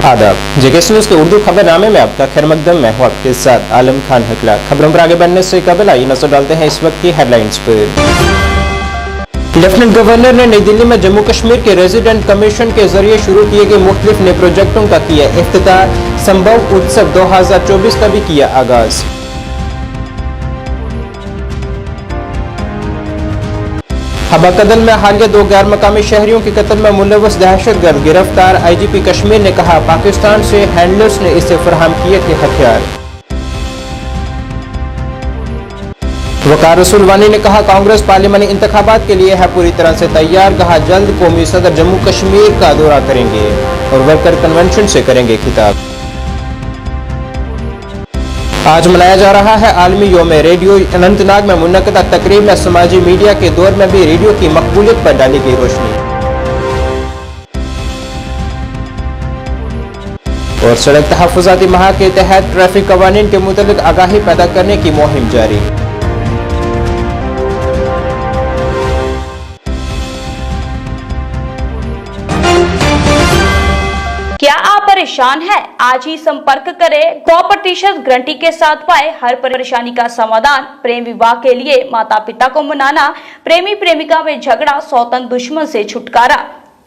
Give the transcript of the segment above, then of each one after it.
आदाब JKS news के उर्दू खबरनामे में आपका खैर मकदम। मैं हूं आपके साथ आलम खान हकला। खबरों पर आगे बढ़ने से कबल आइए नजर डालते हैं इस वक्त की हेडलाइंस पर। लेफ्टिनेंट गवर्नर ने नई दिल्ली में जम्मू कश्मीर के रेजिडेंट कमीशन के जरिए शुरू किए गए मुख्तलिफ नए प्रोजेक्टों का किया इफ्तिताह। संभव उत्सव 2024 का भी किया आगाज। हबा कदल में हालिया 2 गैर मकामी शहरियों के कत्ल में मुलव्वस दहशतगर्द गिरफ्तार। आईजीपी कश्मीर ने कहा पाकिस्तान से हैंडलर्स ने इसे फराहम किए थे हथियार। वकार रसूल वानी ने कहा कांग्रेस पार्लियामानी इंतखाबात के लिए है पूरी तरह से तैयार। कहा जल्द कौमी सदर जम्मू कश्मीर का दौरा करेंगे और वर्कर कन्वेंशन से करेंगे खिताब। आज मनाया जा रहा है आलमी योम रेडियो। अनंतनाग में मुनक्किदा तकरीब में समाजी मीडिया के दौर में भी रेडियो की मकबूलियत पर डाली गई रोशनी। और सड़क तहफ़्फ़ुज़ाती माह के तहत ट्रैफिक कवानीन के मुतालिक आगाही पैदा करने की मुहिम जारी। क्या आप परेशान हैं? आज ही संपर्क करें। 100% गारंटी के साथ पाए हर परेशानी का समाधान। प्रेम विवाह के लिए माता पिता को मनाना, प्रेमी प्रेमिका में झगड़ा, सौतन दुश्मन से छुटकारा,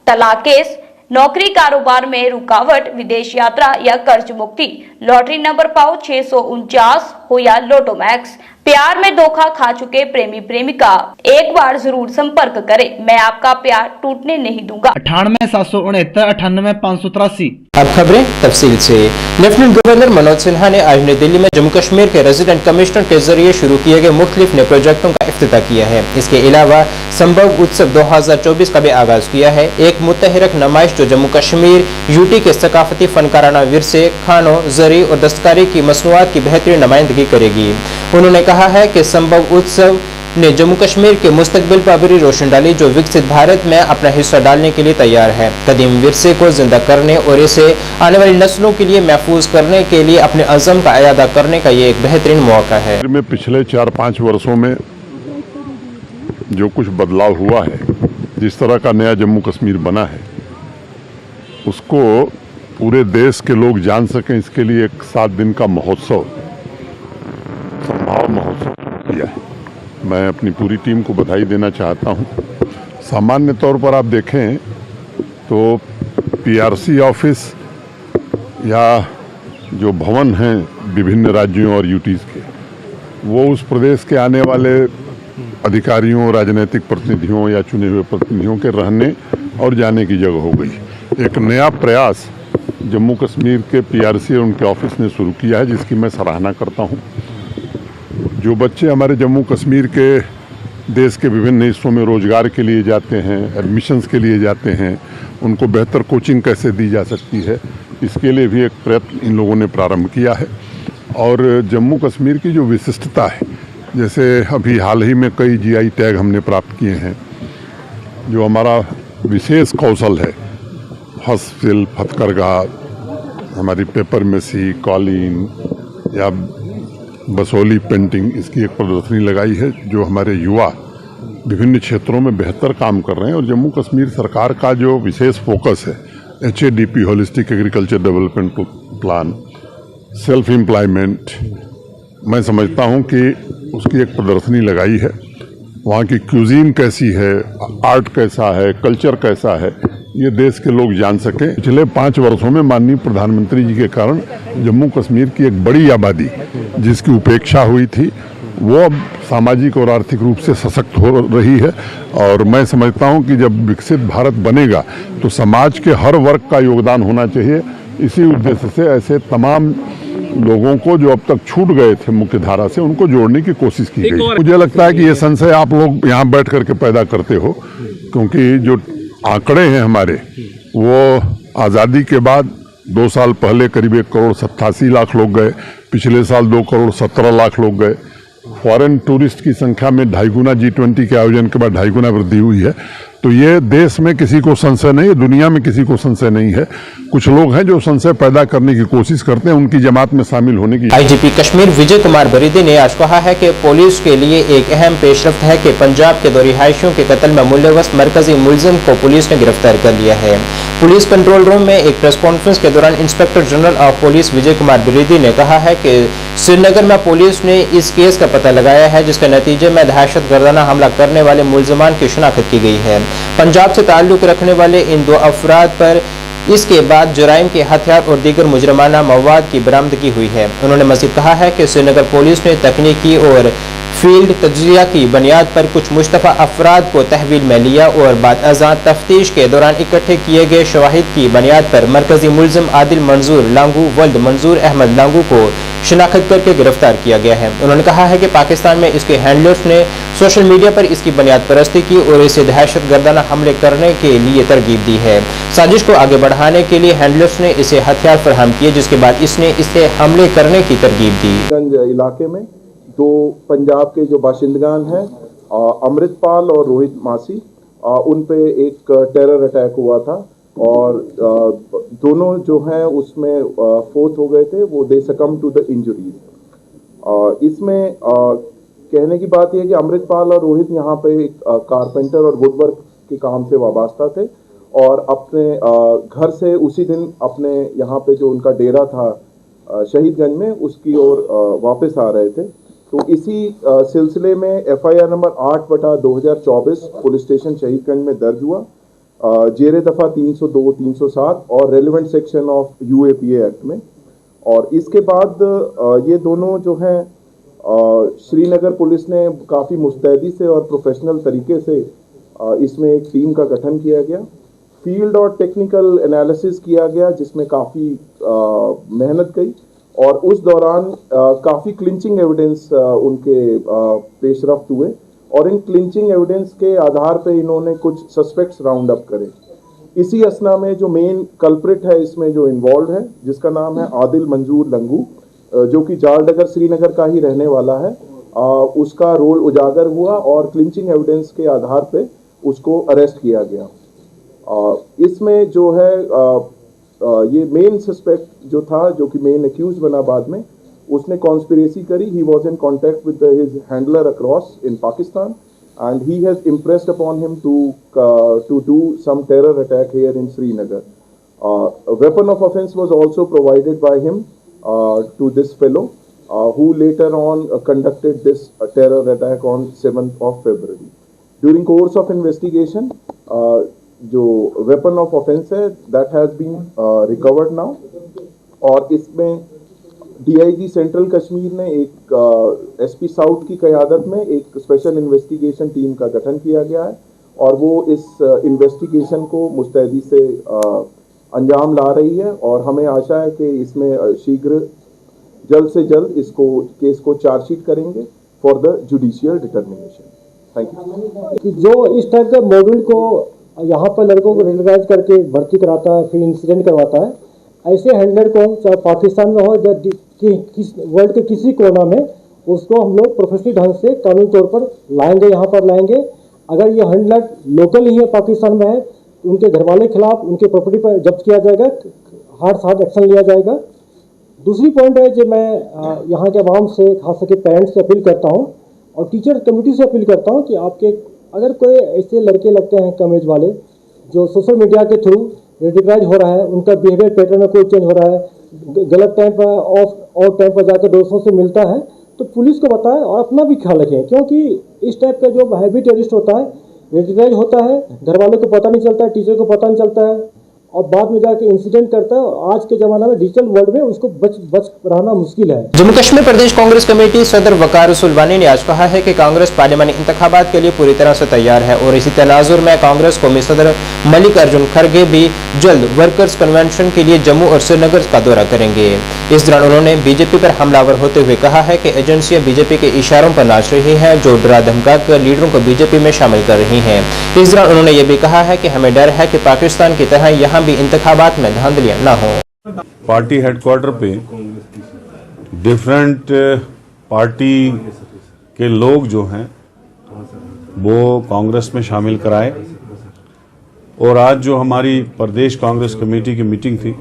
तलाक केस, नौकरी कारोबार में रुकावट, विदेश यात्रा या कर्ज मुक्ति, लॉटरी नंबर पाओ 649 हो या लोटो मैक्स, प्यार में धोखा खा चुके प्रेमी प्रेमिका, एक बार जरूर संपर्क करें। मैं आपका प्यार टूटने नहीं दूंगा। 98 769 98 583। अब खबरें तफसील से। लेफ्टिनेंट गवर्नर मनोज सिन्हा ने आज नई दिल्ली में जम्मू कश्मीर के रेजिडेंट कमिश्नर के जरिए शुरू किए गए मुख्तलिफ नए प्रोजेक्टों का इफ्तिताह किया है। इसके अलावा संभव उत्सव 2024 का भी आगाज किया है। एक मुतहरक नुमाइश जो जम्मू कश्मीर यूटी के सकाफती फनकाराना विरसे, खानों, जरी और दस्तकारी की मसनूआत की बेहतरीन नुमाइंदगी करेगी। उन्होंने कहा है कि संभव उत्सव ने जम्मू कश्मीर के मुस्तकबिल पर भी रोशन डाली जो विकसित भारत में अपना हिस्सा डालने के लिए तैयार है। कदीम विरसे को जिंदा करने और इसे आने वाली नस्लों के लिए महफूज करने के लिए अपने अज़म का इरादा करने का ये एक बेहतरीन मौका है। में पिछले 4-5 वर्षों में जो कुछ बदलाव हुआ है, जिस तरह का नया जम्मू कश्मीर बना है, उसको पूरे देश के लोग जान सकें, इसके लिए एक 7 दिन का महोत्सव, संभाव महोत्सव किया है। मैं अपनी पूरी टीम को बधाई देना चाहता हूं। सामान्य तौर पर आप देखें तो पीआरसी ऑफिस या जो भवन हैं विभिन्न राज्यों और यूटीज़ के, वो उस प्रदेश के आने वाले अधिकारियों, राजनीतिक प्रतिनिधियों या चुने हुए प्रतिनिधियों के रहने और जाने की जगह हो गई। एक नया प्रयास जम्मू कश्मीर के पीआरसी और उनके ऑफिस ने शुरू किया है, जिसकी मैं सराहना करता हूं। जो बच्चे हमारे जम्मू कश्मीर के देश के विभिन्न हिस्सों में रोजगार के लिए जाते हैं, एडमिशन्स के लिए जाते हैं, उनको बेहतर कोचिंग कैसे दी जा सकती है, इसके लिए भी एक प्रयत्न इन लोगों ने प्रारंभ किया है। और जम्मू कश्मीर की जो विशिष्टता है, जैसे अभी हाल ही में कई जीआई टैग हमने प्राप्त किए हैं, जो हमारा विशेष कौशल है, हस्तशिल्प, हथकरघा, हमारी पेपर मेसी, कालीन या बसोली पेंटिंग, इसकी एक प्रदर्शनी लगाई है जो हमारे युवा विभिन्न क्षेत्रों में बेहतर काम कर रहे हैं। और जम्मू कश्मीर सरकार का जो विशेष फोकस है, HADP holistic agriculture development plan, self employment, मैं समझता हूं कि उसकी एक प्रदर्शनी लगाई है। वहाँ की क्यूजीन कैसी है, आर्ट कैसा है, कल्चर कैसा है, ये देश के लोग जान सकें। पिछले 5 वर्षों में माननीय प्रधानमंत्री जी के कारण जम्मू कश्मीर की एक बड़ी आबादी जिसकी उपेक्षा हुई थी, वो अब सामाजिक और आर्थिक रूप से सशक्त हो रही है। और मैं समझता हूं कि जब विकसित भारत बनेगा तो समाज के हर वर्ग का योगदान होना चाहिए। इसी उद्देश्य से ऐसे तमाम लोगों को जो अब तक छूट गए थे मुख्य धारा से, उनको जोड़ने की कोशिश की गई। मुझे लगता है कि ये संशय आप लोग यहाँ बैठ करके पैदा करते हो, क्योंकि जो आंकड़े हैं हमारे, वो आज़ादी के बाद 2 साल पहले करीब 1 करोड़ 87 लाख लोग गए, पिछले साल 2 करोड़ 17 लाख लोग गए। फॉरेन टूरिस्ट की संख्या में 2.5 गुना, G20 के आयोजन के बाद 2.5 गुना वृद्धि हुई है। तो ये देश में किसी को संशय नहीं है, दुनिया में किसी को संशय नहीं है। कुछ लोग हैं जो संशय पैदा करने की कोशिश करते हैं, उनकी जमात में शामिल होने की। आईजीपी कश्मीर विजय कुमार बरीदी ने आज कहा है कि पुलिस के लिए एक अहम पेशरफ्त है कि पंजाब के 2 रिहायशियों के कत्ल में मुलव्वस मरकजी मुलजिम को पुलिस ने गिरफ्तार कर लिया है। पुलिस कंट्रोल रूम में एक प्रेस कॉन्फ्रेंस के दौरान inspector general of police Vijay Kumar Dwivedi ने कहा है कि श्रीनगर में पुलिस ने इस केस का पता लगाया है जिसके नतीजे में दहशतगर्दाना हमला करने वाले मुल्जमान की शनाख्त की गई है। पंजाब से ताल्लुक रखने वाले इन 2 अफराद पर इसके बाद जुराइम के हथियार और दीगर मुजरमाना मवाद की बरामदगी हुई है। उन्होंने मजीद कहा है कि श्रीनगर पुलिस ने तकनीकी और फील्ड तज्जिया की बुनियाद पर कुछ मुश्तफा अफराद को तहवील में लिया और बाद अज़ां तफ्तीश के दौरान इकट्ठे किए गए शवाहिद की बुनियाद पर मरकजी मुल्जिम आदिल मंजूर लांगू वल्द मंजूर अहमद लांगू को शनाख्त करके गिरफ्तार किया गया है। उन्होंने कहा है कि पाकिस्तान में इसके हैंडलर्स ने सोशल मीडिया पर इसकी बुनियाद परस्ती की और इसे दहशतगर्दाना हमले करने के लिए तरगीब दी है। साजिश को आगे बढ़ाने के लिए हैंडलर्स ने इसे हथियार फराहम किए जिसके बाद इसने इसे हमले करने की तरगीब दी। गंज इलाके में 2 पंजाब के जो बाशिंदगान हैं अमृतपाल और रोहित मासी, उन पे एक टेरर अटैक हुआ था और दोनों जो हैं उसमें फोर्थ हो गए थे, वो दे सकम टू द इंजरीज। इसमें कहने की बात यह है कि अमृतपाल और रोहित यहाँ पे कारपेंटर और वुडवर्क के काम से वाबस्ता थे और अपने घर से उसी दिन अपने यहाँ पे जो उनका डेरा था शहीदगंज में उसकी ओर वापस आ रहे थे। तो इसी सिलसिले में FIR number 8/2024 police station Shahidganj में दर्ज हुआ जेरे दफ़ा 302, 307 और relevant section of UAPA act में। और इसके बाद ये दोनों जो हैं श्रीनगर पुलिस ने काफ़ी मुस्तैदी से और प्रोफेशनल तरीके से इसमें एक टीम का गठन किया गया, फील्ड और टेक्निकल एनालिसिस किया गया जिसमें काफ़ी मेहनत गई और उस दौरान काफ़ी क्लिंचिंग एविडेंस उनके पेशरफ्त हुए और इन क्लिंचिंग एविडेंस के आधार पे इन्होंने कुछ सस्पेक्ट्स राउंड अप करे। इसी असना में जो मेन कल्प्रिट है इसमें जो इन्वॉल्व है जिसका नाम है आदिल मंजूर लंगू, जो कि जालडगर श्रीनगर का ही रहने वाला है, उसका रोल उजागर हुआ और क्लिंचिंग एविडेंस के आधार पे उसको अरेस्ट किया गया। इसमें जो है ये मेन सस्पेक्ट जो था, जो कि मेन एक्यूज बना बाद में, उसने कॉन्स्पिरेसी करी। He was in contact with his handler across in Pakistan and he has impressed upon him to do some terror attack here in Srinagar. A weapon of offense was also provided by him to this fellow who later on conducted this terror attack on 7th of February. During course of investigation, जो weapon of offense है that has been recovered now और इसमें DIG central Kashmir ने एक SP south की क़यादत में एक special investigation team का गठन किया गया है और वो इस इन्वेस्टिगेशन को मुस्तैदी से अंजाम ला रही है और हमें आशा है कि इसमें शीघ्र जल्द से जल्द इसको केस को चार्जशीट करेंगे for the judicial determination. Thank you. जो इस टाइप के मॉड्यूल को यहाँ पर लड़कों को रेगुलराइज करके भर्ती कराता है, फिर इंसिडेंट करवाता है, ऐसे हैंडलर को चाहे पाकिस्तान में हो या वर्ल्ड के किसी कोना में, उसको हम लोग प्रोफेशनल ढंग से कानूनी तौर पर लाएंगे, यहाँ पर लाएंगे। अगर ये हैंडलर लोकल ही है, पाकिस्तान में है, तो उनके घर वाले के खिलाफ उनके प्रॉपर्टी पर जब्त किया जाएगा, हार्ड एक्शन लिया जाएगा। दूसरी पॉइंट है जो मैं यहाँ के आवाम से, खास करके पेरेंट्स से अपील करता हूँ और टीचर कम्युनिटी से अपील करता हूँ कि आपके अगर कोई ऐसे लड़के लगते हैं कम एज वाले जो सोशल मीडिया के थ्रू रेडिकलाइज हो रहा है, उनका बिहेवियर पैटर्न में कोई चेंज हो रहा है, गलत टाइम पर ऑफ टाइम पर जाकर दोस्तों से मिलता है, तो पुलिस को बताएं और अपना भी ख्याल रखें, क्योंकि इस टाइप का जो हैवी टेररिस्ट होता है, रेडिकलाइज होता है, घर वाले को पता नहीं चलता है, टीचर को पता नहीं चलता है और बाद में जाके इंसिडेंट करता है। आज के जमाना में डिजिटल वर्ल्ड में उसको बच रहना मुश्किल है। जम्मू कश्मीर प्रदेश कांग्रेस कमेटी सदर वकार सुलवानी ने आज कहा है कि कांग्रेस पार्लियामानी इंतखाबात के लिए पूरी तरह से तैयार है और इसी तनाजुर में कांग्रेस कौमी सदर मल्लिकार्जुन खड़गे भी जल्द वर्कर्स कन्वेंशन के लिए जम्मू और श्रीनगर का दौरा करेंगे। इस दौरान उन्होंने बीजेपी पर हमलावर होते हुए कहा है कि एजेंसियां बीजेपी के इशारों पर नाच रही हैं, जो डरा धमका कर लीडरों को बीजेपी में शामिल कर रही हैं। इस दौरान उन्होंने ये भी कहा है कि हमें डर है कि पाकिस्तान की तरह यहाँ भी इंतखाबात में धांधलियां न हो। पार्टी हेडक्वार्टर पे डिफरेंट पार्टी के लोग जो हैं वो कांग्रेस में शामिल कराए और आज जो हमारी प्रदेश कांग्रेस कमेटी की मीटिंग थी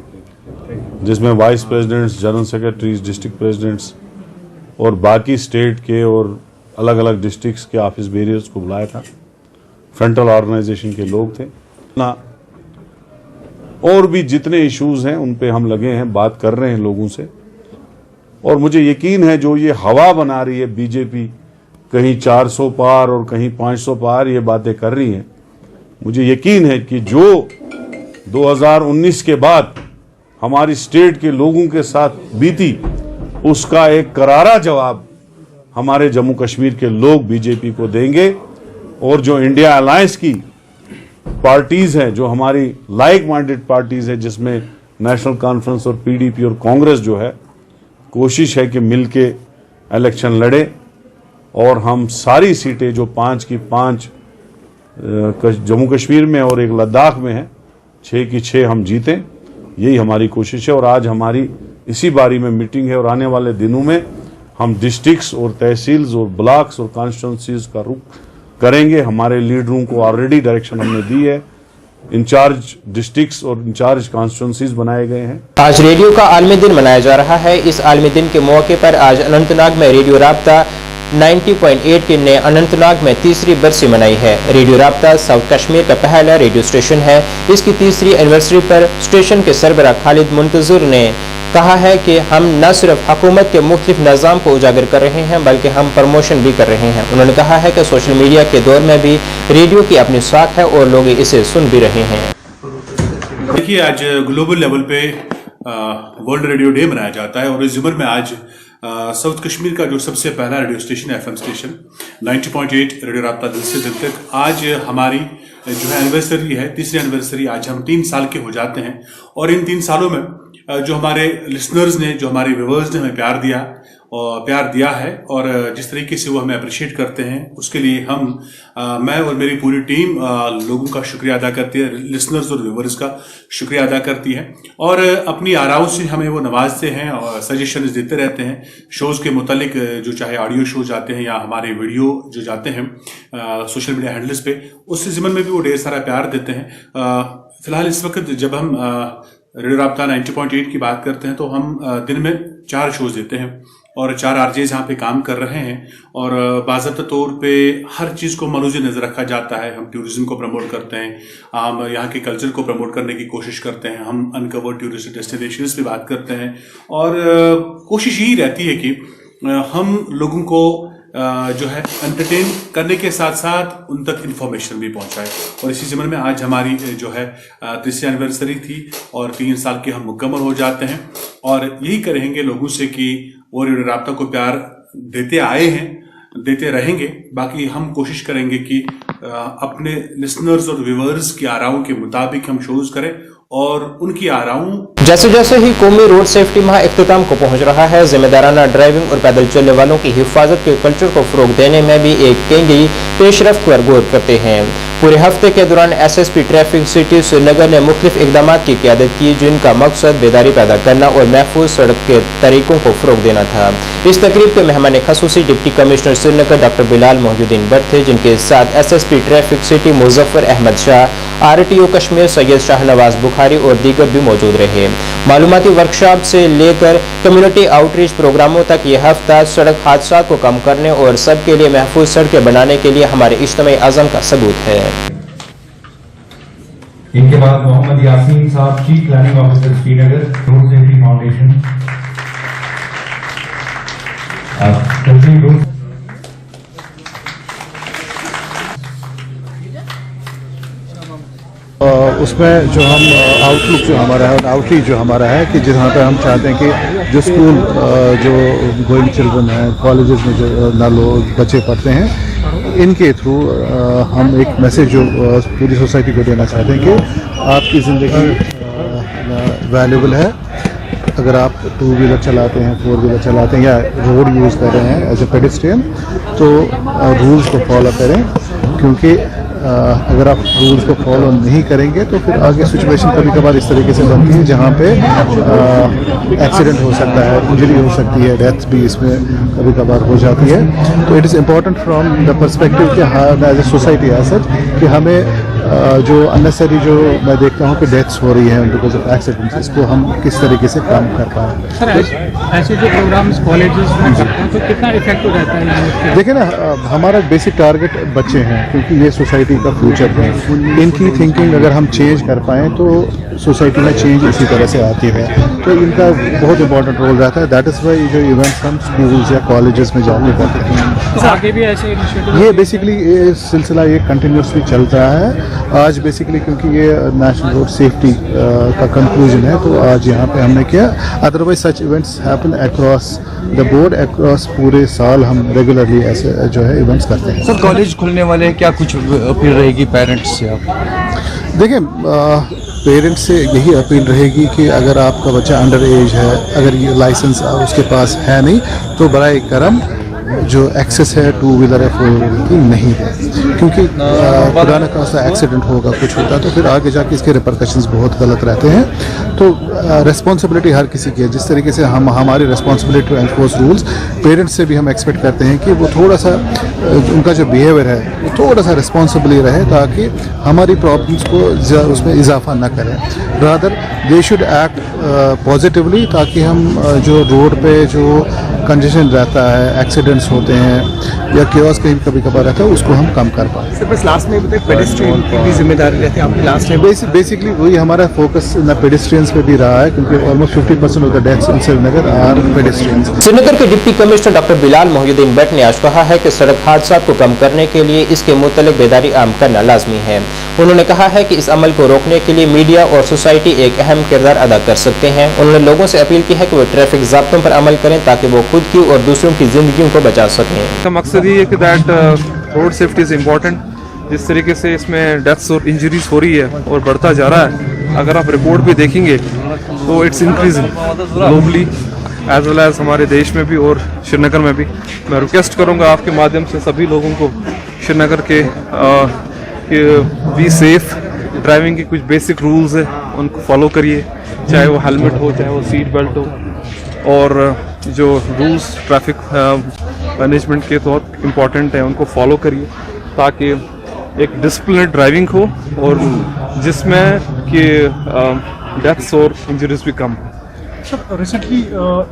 जिसमें vice presidents, general secretaries, district presidents और बाकी स्टेट के और अलग अलग डिस्ट्रिक्ट्स के ऑफिस बेरियर्स को बुलाया था, फ्रंटल ऑर्गेनाइजेशन के लोग थे ना। और भी जितने इश्यूज हैं उन पे हम लगे हैं, बात कर रहे हैं लोगों से। और मुझे यकीन है जो ये हवा बना रही है बीजेपी, कहीं 400 पार और कहीं 500 पार ये बातें कर रही हैं, मुझे यकीन है कि जो 2019 के बाद हमारी स्टेट के लोगों के साथ बीती उसका एक करारा जवाब हमारे जम्मू कश्मीर के लोग बीजेपी को देंगे। और जो इंडिया अलायंस की पार्टीज हैं, जो हमारी लाइक माइंडेड पार्टीज हैं, जिसमें नेशनल कॉन्फ्रेंस और पीडीपी और कांग्रेस जो है, कोशिश है कि मिलके इलेक्शन लड़े और हम सारी सीटें जो 5 की 5 जम्मू कश्मीर में और एक लद्दाख में है, 6 की 6 हम जीतें, यही हमारी कोशिश है। और आज हमारी इसी बारी में मीटिंग है और आने वाले दिनों में हम डिस्ट्रिक्ट्स और तहसील्स और ब्लॉक्स और कॉन्स्टिट्यूंसीज का रुख करेंगे। हमारे लीडरों को ऑलरेडी डायरेक्शन हमने दी है, इंचार्ज डिस्ट्रिक्ट्स और इंचार्ज कॉन्स्टिट्यूंसीज बनाए गए हैं। आज रेडियो का आलमी दिन मनाया जा रहा है। इस आलमी दिन के मौके पर आज अनंतनाग में रेडियो राब्ता 90.8 ने अनंतनाग में तीसरी बरसी मनाई है। रेडियो राब्ता साउथ कश्मीर का पहला रेडियो स्टेशन है। इसकी तीसरी एनिवर्सरी पर स्टेशन के सरबराह खालिद मुंतजर ने कहा है कि हम न सिर्फ हुकूमत के मुख्तलिफ निज़ाम को उजागर कर रहे हैं बल्कि हम प्रमोशन भी कर रहे हैं। उन्होंने कहा है कि सोशल मीडिया के दौर में भी रेडियो की अपनी साख है और लोग इसे सुन भी रहे हैं। देखिए, आज ग्लोबल लेवल पे वर्ल्ड रेडियो डे मनाया जाता है और इस ज़िमन में आज साउथ कश्मीर का जो सबसे पहला radio station FM station 90.8 radio राब्ता दिल से दिल तक, आज हमारी जो है एनिवर्सरी है, तीसरी एनिवर्सरी। आज हम 3 साल के हो जाते हैं और इन 3 सालों में जो हमारे लिसनर्स ने, जो हमारे व्यूअर्स ने हमें प्यार दिया है और जिस तरीके से वो हमें अप्रिशिएट करते हैं, उसके लिए मैं और मेरी पूरी टीम लोगों का शुक्रिया अदा करती है, लिसनर्स और व्यूअर्स का शुक्रिया अदा करती है और अपनी आराओं से हमें वो नवाजते हैं और सजेशंस देते रहते हैं शोज़ के मुतालिक, जो चाहे ऑडियो शोज आते हैं या हमारे वीडियो जो जाते हैं सोशल मीडिया हैंडल्स पे, उस ज़िमन में भी वो ढेर सारा प्यार देते हैं। फिलहाल इस वक्त जब हम रेडियो राब्ता 90.8 की बात करते हैं तो हम दिन में 4 शोज देते हैं और 4 आरजेज यहाँ पे काम कर रहे हैं और बाज़ाब्ता तौर पे हर चीज़ को मलूज़ नज़र रखा जाता है। हम टूरिज्म को प्रमोट करते हैं, हम यहाँ के कल्चर को प्रमोट करने की कोशिश करते हैं, हम अनकवर्ड टूरिस्ट डेस्टिनेशंस पे बात करते हैं और कोशिश यही रहती है कि हम लोगों को जो है एंटरटेन करने के साथ साथ उन तक इंफॉर्मेशन भी पहुंचाए। और इसी ज़िमन में आज हमारी जो है तीसरी एनिवर्सरी थी और 3 साल के हम मुकम्मल हो जाते हैं और यही करेंगे लोगों से कि वो रेडियो राब्ता को प्यार देते आए हैं, देते रहेंगे। बाकी हम कोशिश करेंगे कि अपने लिसनर्स और व्यूअर्स की आराओं के मुताबिक हम शोज करें और उनकी आराओं। जैसे जैसे ही कौमी रोड सेफ्टी माह इख्तिताम को पहुंच रहा है, जिम्मेदाराना ड्राइविंग और पैदल चलने वालों की हिफाजत के कल्चर को फरोग देने में भी एक केंद्रीय पेशरफ्त पर गौर करते हैं। पूरे हफ्ते के दौरान एसएसपी ट्रैफिक सिटी श्रीनगर ने मुख्तलिफ इकदाम की क़यादत की, जिनका मकसद बेदारी पैदा करना और महफूज सड़क के तरीकों को फरोग देना था। इस तकरीब के मेहमान खसूसी deputy commissioner Srinagar doctor Bilal Mohiuddin Bhat थे, जिनके साथ SSP traffic city Muzaffar Ahmad Shah, RTO Kashmir Syed Shahnawaz Bukhari और दीगर भी मौजूद रहे। मालूमाती वर्कशॉप से लेकर कम्युनिटी आउटरीच प्रोग्रामों तक ये हफ्ता सड़क हादसा को कम करने और सबके लिए महफूज सड़कें बनाने के लिए हमारे इज्तिमाई अज़म का सबूत है। इनके बाद मोहम्मद यासीन साहब, chief planning officer Srinagar, road safety foundation. उसमें जो हम आउटलुक जो हमारा है, आउटरीच जो हमारा है कि जहाँ पे हम चाहते हैं कि जो स्कूल जो गोइंग चिल्ड्रन हैं, कॉलेजेस में जो ना लोग बच्चे पढ़ते हैं, इनके थ्रू हम एक मैसेज जो पूरी सोसाइटी को देना चाहते हैं कि आपकी ज़िंदगी वैल्यूबल है। अगर आप 2 व्हीलर चलाते हैं, 4 व्हीलर चलाते हैं या रोड यूज़ कर रहे हैं एज ए पेडेस्ट्रियन, तो रूल्स को फॉलो करें, क्योंकि अगर आप रूल्स को फॉलो नहीं करेंगे तो फिर आगे सिचुएशन कभी कभार इस तरीके से बनती है जहाँ पे एक्सीडेंट हो सकता है, इंजरी हो सकती है, डेथ भी इसमें कभी कभार हो जाती है। तो it is important from the perspective कि as a society as such कि हमें जो अननेसेसरी जो मैं देखता हूँ कि डेथ्स हो रही हैं बिकॉज ऑफ एक्सीडेंट्स, इसको हम किस तरीके से कम कर पाएँ। सर, ऐसे जो प्रोग्राम्स कॉलेजेस में करते हैं तो कितना इफेक्टिव रहता है? देखिए ना, हमारा बेसिक टारगेट बच्चे हैं, क्योंकि ये सोसाइटी का फ्यूचर है। इनकी थिंकिंग अगर हम चेंज कर पाएँ तो सोसाइटी में चेंज इसी तरह से आती है। तो इनका बहुत इंपॉर्टेंट रोल रहता है। दैट इज़ वाई जो इवेंट्स हम स्कूल्स या कॉलेजेस में जाके करते हैं। आगे भी ऐसे इनिशिएटिव ये बेसिकली ये सिलसिला ये कंटिन्यूसली चलता है। आज बेसिकली क्योंकि ये नेशनल रोड सेफ्टी का कंक्लूजन है तो आज यहाँ पे हमने किया। Otherwise such events happen across the board, across पूरे साल हम रेगुलरली ऐसे जो है इवेंट्स करते हैं। सर कॉलेज खुलने वाले हैं, क्या कुछ अपील रहेगी पेरेंट्स से आप? देखिए पेरेंट्स से यही अपील रहेगी कि अगर आपका बच्चा अंडर एज है, अगर ये लाइसेंस उसके पास है नहीं तो बराए करम जो एक्सेस है टू व्हीलर या फोर व्हीलर की नहीं है, क्योंकि खुदा न खास्ता एक्सीडेंट होगा कुछ होता तो फिर आगे जाके इसके रिपरकशंस बहुत गलत रहते हैं। तो रिस्पॉन्सिबिलिटी हर किसी की है। जिस तरीके से हम हमारी responsibility to enforce rules, parents से भी हम एक्सपेक्ट करते हैं कि वो थोड़ा सा उनका जो बिहेवियर है वो थोड़ा सा रिस्पॉन्सिबली रहे ताकि हमारी प्रॉब्लम्स को उसमें इजाफा न करें। Rather they should act positively ताकि हम जो रोड पे जो कंजेशन रहता है, एक्सीडेंट्स होते हैं या केओस कहीं कभी कभार रहता है, उसको हम कम कर पाएँ। सर बस लास्ट में बताइए पेडेस्ट्रियन की भी जिम्मेदारी रहती है आपकी लास्ट में? बेसिकली वही हमारा फोकस न पेडेस्ट्रियंस पे भी रहा है क्योंकि almost 50% of the deaths in Srinagar are pedestrians. Srinagar के deputy commissioner doctor Bilal Mohiuddin Bhatt ने आज कहा है कि सड़क हादसा को कम करने के लिए इसके मुतल्लिक बेदारी आम करना लाजमी है। उन्होंने कहा है कि इस अमल को रोकने के लिए मीडिया और सोसाइटी एक अहम किरदार अदा कर सकते हैं। उन्होंने लोगों से अपील की है कि वो ट्रैफिक ज़ाब्तों पर अमल करें ताकि वो खुद की और दूसरों की जिंदगियों को बचा सकें। का मकसद ये है कि that road safety is important. जिस तरीके से इसमें डेथ्स और इंजरीज हो रही है और बढ़ता जा रहा है, अगर आप रिपोर्ट भी देखेंगे तो it's increasing globally as well as हमारे देश में भी और श्रीनगर में भी। मैं रिक्वेस्ट करूंगा आपके माध्यम से सभी लोगों को श्रीनगर के बी सेफ, ड्राइविंग के कुछ बेसिक रूल्स है उनको फॉलो करिए, चाहे वो हेलमेट हो, चाहे वो सीट बेल्ट हो, और जो रूल्स ट्रैफिक मैनेजमेंट के बहुत इम्पॉर्टेंट हैं उनको फॉलो करिए ताकि एक डिसिप्लिनड ड्राइविंग हो और जिसमें कि डेथ्स और इंजरीज भी कम। सर रिसेंटली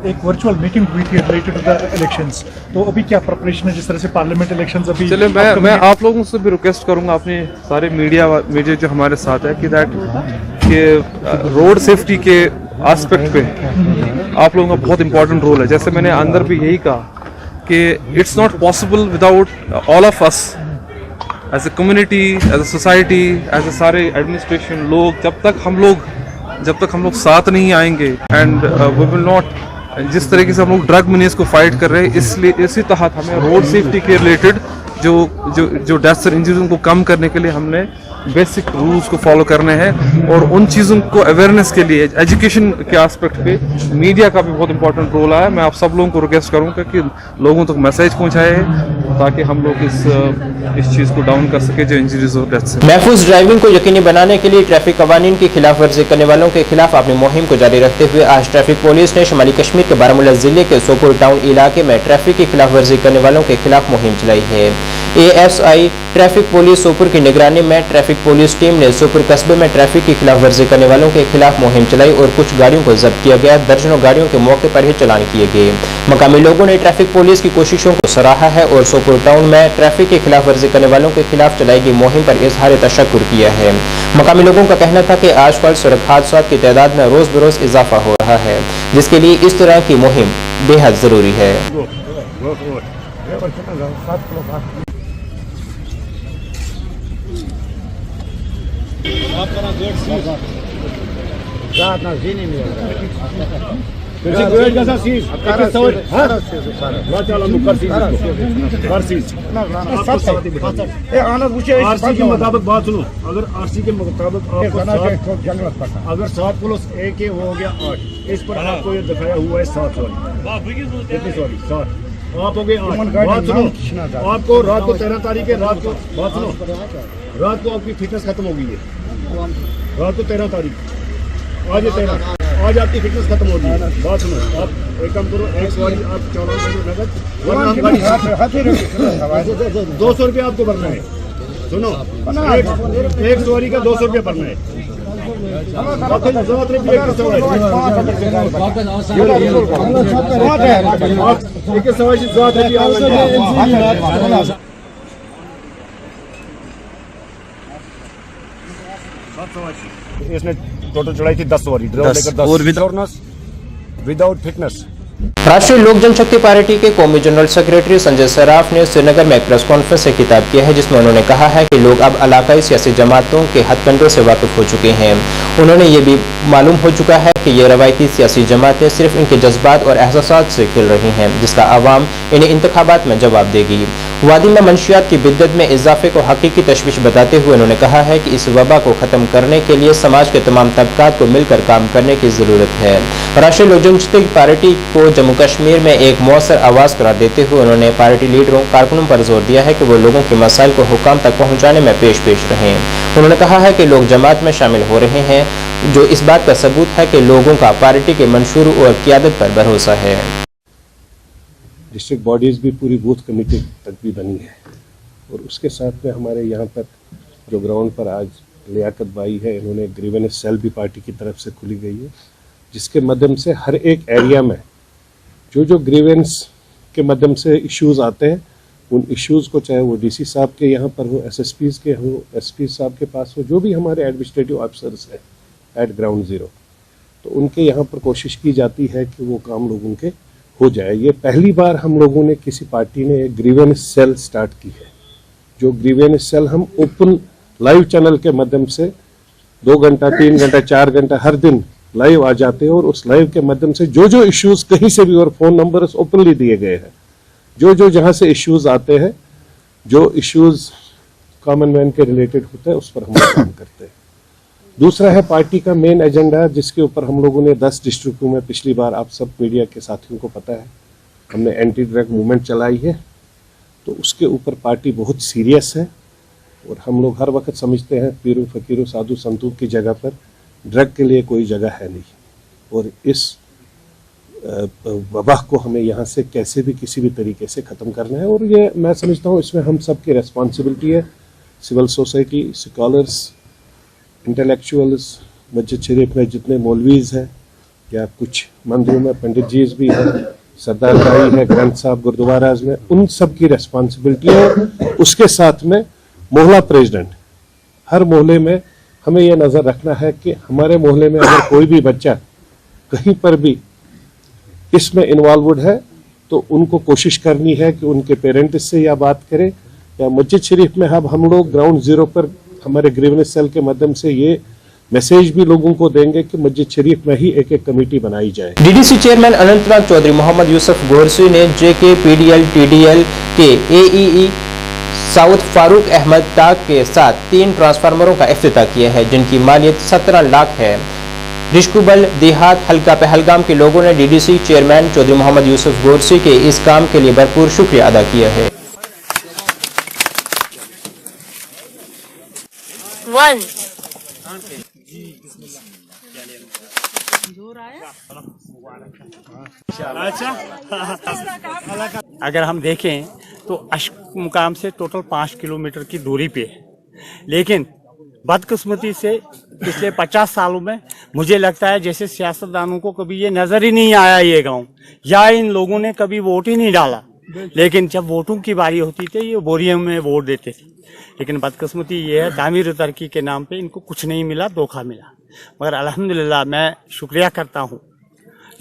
एक वर्चुअल मीटिंग हुई थी रिलेटेड टू द इलेक्शंस, तो अभी क्या प्रिपरेशन है जिस तरह से पार्लियामेंट इलेक्शंस अभी? चलिए मैं आप लोगों से भी रिक्वेस्ट करूंगा, अपने सारे मीडिया जो हमारे साथ है कि दैट कि रोड सेफ्टी के एस्पेक्ट पे आप लोगों का बहुत इंपॉर्टेंट रोल है। जैसे मैंने अंदर भी यही कहा कि it's not possible without all of us as a community, as a society, as a सारे एडमिनिस्ट्रेशन लोग, जब तक हम लोग साथ नहीं आएंगे एंड वी विल नॉट, जिस तरीके से हम लोग ड्रग मीनेस को फाइट कर रहे हैं, इसलिए इसी तहत हमें रोड सेफ्टी के रिलेटेड जो डेथ्स और इंजरीज को कम करने के लिए हमने बेसिक रूल्स को फॉलो करने हैं और उन चीज़ों को अवेयरनेस के लिए एजुकेशन के एस्पेक्ट पे मीडिया का भी बहुत इंपॉर्टेंट रोल है। मैं आप सब लोगों को रिक्वेस्ट करूंगा कि लोगों तक मैसेज पहुंचाए ताकि हम लोग इस चीज़ को डाउन कर सके जो इंजरीज और डेथ्स है। महफूज ड्राइविंग को यकीनी बनाने के लिए ट्रैफिक कवानीन की खिलाफ वर्जी करने वालों के खिलाफ अपनी मुहिम को जारी रखते हुए आज ट्रैफिक पुलिस ने शुमाली कश्मीर के बारामूला जिले के सोपुर टाउन इलाके में ट्रैफिक की खिलाफ वर्जी करने वालों के खिलाफ मुहिम चलाई है। ASI ट्रैफिक पुलिस सोपुर की निगरानी में ट्रैफिक पुलिस टीम ने सोपुर कस्बे में ट्रैफिक की खिलाफ वर्जी करने वालों के खिलाफ मुहिम चलाई और कुछ गाड़ियों को जब्त किया गया। दर्जनों गाड़ियों के मौके पर ही चालान किए गए। मकामी लोगों ने ट्रैफिक पुलिस की कोशिशों को सराहा है और सोपुर टाउन में ट्रैफिक की खिलाफ वर्जी करने वालों के खिलाफ चलाई गई मुहिम पर इजहार तशक्कुर किया है। मकामी लोगों का कहना था कि आजकल सड़क हादसा की तादाद में रोज बरोज इजाफा हो रहा है, जिसके लिए इस तरह की मुहिम बेहद जरूरी है। आरसी के मुताबिक बात सुनो, अगर आरसी के मुताबिक अगर 7 प्लस 1 हो गया 8, इस पर आपको ये दिखाया हुआ है 7 कितनी सॉरी 7, आप हो गए 8। बात सुनो, आपको रात को 13 तारीख के रात को बात सुनो, रात को आपकी फिटनेस खत्म हो गई है। रात को 13 तारीख, आज 13, आज आपकी फिटनेस खत्म हो गई है। बात सुनो, आप एक काम करो, एक सवारी आप 14 नगद 200 रुपये आपको भरना है। सुनो, एक सवारी का 200 रुपये भरना है। इसने टोटल चढ़ाई थी 10 सवारी, ड्राइवर लेकर 10 और विदाउट फिटनेस। राष्ट्रीय लोक जनशक्ति पार्टी के कौमी जनरल सेक्रेटरी संजय सराफ ने श्रीनगर में एक प्रेस कॉन्फ्रेंस से खिताब किया है, जिसमें उन्होंने कहा है कि लोग अब इलाकाई सियासी जमातों के हथकंडों से वाकिफ हो चुके हैं। उन्होंने ये भी मालूम हो चुका है कि ये रवायती सियासी जमातें सिर्फ इनके जज्बात और एहसासात से खेल रही हैं, जिसका आवाम इन्हें इंतखाबात में जवाब देगी। वादी में मंशियात की बिद्दत में इजाफे को हकीकी तशवीश बताते हुए उन्होंने कहा है कि इस वबा को खत्म करने के लिए समाज के तमाम तबकात को मिलकर काम करने की जरूरत है। राष्ट्रीय लोक जनशक्ति पार्टी को जम्मू कश्मीर में एक मौसर आवाज करार देते हुए उन्होंने पार्टी लीडरों कारकुनों पर जोर दिया है कि वो लोगों के मसाइल को हुकाम तक पहुंचाने में पेश रहें। उन्होंने कहा है कि लोग जमात में शामिल हो रहे हैं, जो इस बात का सबूत है कि लोगों का पार्टी के मंशूर और क़ियादत पर भरोसा है। डिस्ट्रिक्ट बॉडीज़ भी पूरी बूथ कमेटी तक भी बनी है और उसके साथ में हमारे यहाँ पर जो ग्राउंड पर आज लियाकत बाई है, इन्होंने ग्रीवेंस सेल भी पार्टी की तरफ से खुली गई है, जिसके माध्यम से हर एक एरिया में जो ग्रीवेंस के माध्यम से इश्यूज़ आते हैं, उन इश्यूज़ को चाहे वो डीसी साहब के यहाँ पर हो, एसएसपीज़ के हो, एसपी साहब के पास हो, जो भी हमारे एडमिनिस्ट्रेटिव ऑफिसर्स हैं एट ग्राउंड ज़ीरो, तो उनके यहाँ पर कोशिश की जाती है कि वो काम लोगों के हो जाए। ये पहली बार हम लोगों ने किसी पार्टी ने एक ग्रीवेंस सेल स्टार्ट की है, जो ग्रीवेंस सेल हम ओपन लाइव चैनल के माध्यम से 2 घंटा 3 घंटा 4 घंटा हर दिन लाइव आ जाते हैं और उस लाइव के माध्यम से जो इश्यूज कहीं से भी, और फोन नंबर्स ओपनली दिए गए हैं, जो जहां से इश्यूज आते हैं, जो इश्यूज कॉमन मैन के रिलेटेड होते हैं, उस पर हम लोग काम करते हैं। दूसरा है पार्टी का मेन एजेंडा, जिसके ऊपर हम लोगों ने 10 डिस्ट्रिक्टों में पिछली बार, आप सब मीडिया के साथियों को पता है, हमने एंटी ड्रग मूवमेंट चलाई है। तो उसके ऊपर पार्टी बहुत सीरियस है और हम लोग हर वक्त समझते हैं पीरों फकीरों साधु संतों की जगह पर ड्रग के लिए कोई जगह है नहीं, और इस वबा को हमें यहाँ से कैसे भी किसी भी तरीके से ख़त्म करना है। और ये मैं समझता हूँ इसमें हम सब की रेस्पॉन्सिबिलिटी है, सिविल सोसाइटी, स्कॉलर्स, इंटेलेक्चुअल्स, मस्जिद शरीफ में जितने मौलवीज़ हैं या कुछ मंदिरों में पंडित जी भी हैं, सरदारदारी है, ग्रंथ साहब गुरुद्वाराज में, उन सब की रेस्पॉन्सिबिलिटी है। उसके साथ में मोहल्ला प्रेसिडेंट, हर मोहल्ले में हमें यह नज़र रखना है कि हमारे मोहल्ले में अगर कोई भी बच्चा कहीं पर भी इसमें इन्वॉल्वड है तो उनको कोशिश करनी है कि उनके पेरेंट्स से या बात करें, या मस्जिद शरीफ में अब हम लोग ग्राउंड ज़ीरो पर हमारे ग्रीवेंस सेल के माध्यम से ये मैसेज भी लोगों को देंगे कि मस्जिद शरीफ में ही एक कमेटी बनाई जाए। डीडीसी चेयरमैन अनंतनाग चौधरी मोहम्मद यूसुफ गोरसी ने जेके पीडीएल टीडीएल के एईई साउथ फारूक अहमद ताग के साथ 3 ट्रांसफार्मरों का इफ्तिताह किया है, जिनकी मालियत 17 लाख है। रिश्कुबल देहात हल्का पहलगाम के लोगों ने डीडीसी चेयरमैन चौधरी मोहम्मद यूसुफ गोरसी के इस काम के लिए भरपूर शुक्रिया अदा किया है। अगर हम देखें तो अश्क मुकाम से टोटल 5 किलोमीटर की दूरी पे है, लेकिन बदकिस्मती से पिछले 50 सालों में मुझे लगता है जैसे सियासतदानों को कभी ये नज़र ही नहीं आया ये गांव, या इन लोगों ने कभी वोट ही नहीं डाला। लेकिन जब वोटों की बारी होती थी ये बोरियों में वोट देते थे। लेकिन बदकिस्मती ये है तामीर तरक्की के नाम पे इनको कुछ नहीं मिला, धोखा मिला। मगर अल्हम्दुलिल्लाह मैं शुक्रिया करता हूँ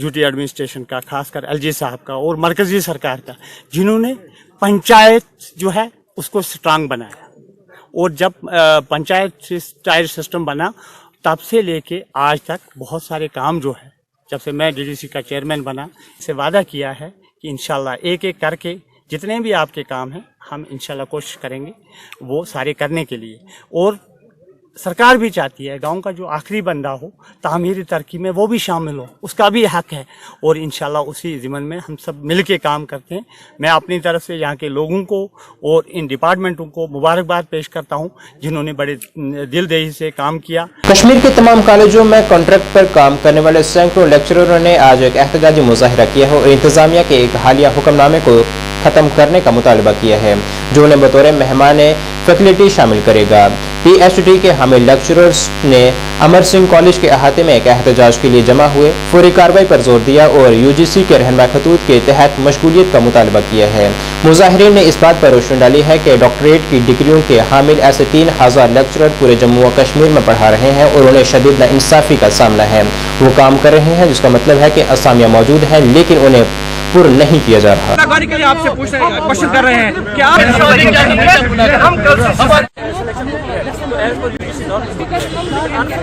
यूटी एडमिनिस्ट्रेशन का, खासकर एलजी साहब का और मरकजी सरकार का, जिन्होंने पंचायत जो है उसको स्ट्रांग बनाया। और जब पंचायत टायर सिस्टम बना तब से लेके आज तक बहुत सारे काम जो है, जब से मैं डीडीसी का चेयरमैन बना, इसे वादा किया है कि इंशाल्लाह एक एक करके जितने भी आपके काम हैं हम इंशाल्लाह कोशिश करेंगे वो सारे करने के लिए। और सरकार भी चाहती है गांव का जो आखिरी बंदा हो तामीरी तरक्की में वो भी शामिल हो, उसका भी हक है। और इंशाल्लाह उसी ज़िम्मन में हम सब मिल के काम करते हैं। मैं अपनी तरफ से यहाँ के लोगों को और इन डिपार्टमेंटों को मुबारकबाद पेश करता हूँ जिन्होंने बड़े दिलदही से काम किया। कश्मीर के तमाम कॉलेजों में कॉन्ट्रैक्ट पर काम करने वाले सैकड़ों लेक्चररों ने आज एक एहतजाजी मुजाहिरा किया है और इंतजामिया के एक हालिया हुक्मनामे को खत्म करने का मुतालबा किया है, जो उन्हें बतौर मेहमान फैसिलिटी शामिल करेगा। PhD के हामिल लेक्चरर्स ने अमर सिंह कॉलेज के अहाते में एक एहतजाज के लिए जमा हुए, फौरी कार्रवाई पर जोर दिया और UGC के रहनुमा खतूत के तहत मशगूलियत का मुतालबा किया है। मुजाहिरीन ने इस बात पर रोशनी डाली है कि डॉक्टरेट की डिग्रियों के हामिल ऐसे 3000 लेक्चरर पूरे जम्मू व कश्मीर में पढ़ा रहे हैं और उन्हें शदीद नाइंसाफी का सामना है। वो काम कर रहे हैं जिसका मतलब है कि असामियां मौजूद हैं लेकिन उन्हें पूर्ण नहीं किया जा रहा। के लिए आपसे क्वेश्चन कर रहे हैं कि आप